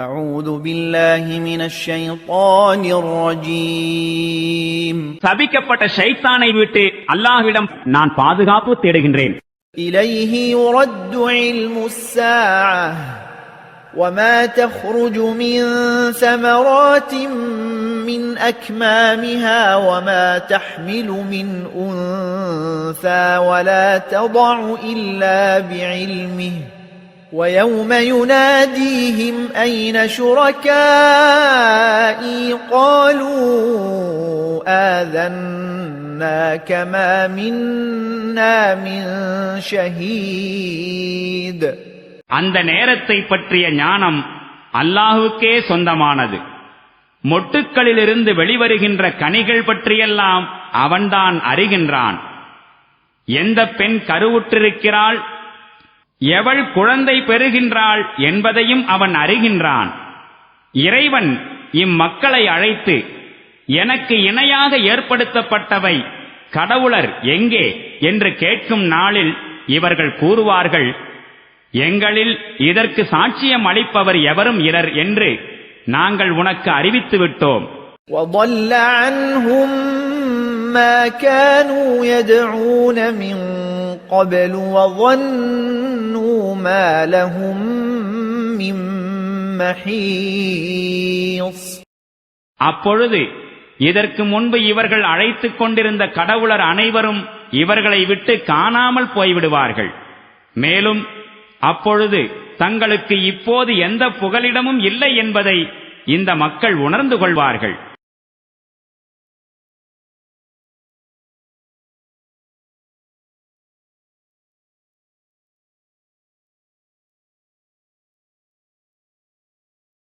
أعوذ بالله من الشيطان الرجيم சபிக்கப்பட்ட ஷைத்தானை விட்டு அல்லாஹ்விடம் நான் பாதுகாப்பு தேடுகின்றேன். إليه يرد علم الساعة وما تخرج من ثمرات من أكمامها وما تحمل من أنثى ولا تضع إلا بعلمه ويوم يناديهم أين شركائي قالوا آذناك ما منا من شهيد. அந்த நேரத்தை பற்றிய ஞானம் அல்லாஹுக்கே சொந்தமானது. மொட்டுக்களிலிருந்து வெளிவருகின்ற கனிகள் பற்றியெல்லாம் அவன்தான் அறிகின்றான். எந்த பெண் கருவுற்றிருக்கிறாள், எவள் குழந்தை பெறுகின்றாள் என்பதையும் அவன் அறிகின்றான். இறைவன் இம்மக்களை அழைத்து, எனக்கு இணையாக ஏற்படுத்தப்பட்டவை கடவுளர் எங்கே என்று கேட்கும் நாளில் இவர்கள் கூறுவார்கள், எங்களில் இதற்கு சாட்சியம் அளிப்பவர் எவரும் இரர் என்று நாங்கள் உனக்கு அறிவித்து விட்டோம். وَضَلَّ عَنْهُمْ مَا كَانُوا يَدْعُونَ مِنْ قَبْلُ وَظَنُّوا مَا لَهُمْ مِنْ مَحِيصٍ. அப்பொழுது இதற்கு முன்பு இவர்கள் அழைத்துக் கொண்டிருந்த கடவுளர் அனைவரும் இவர்களை விட்டு காணாமல் போய்விடுவார்கள். மேலும் அப்பொழுது தங்களுக்கு இப்போது எந்த புகலிடமும் இல்லை என்பதை இந்த மக்கள் உணர்ந்து கொள்வார்கள்.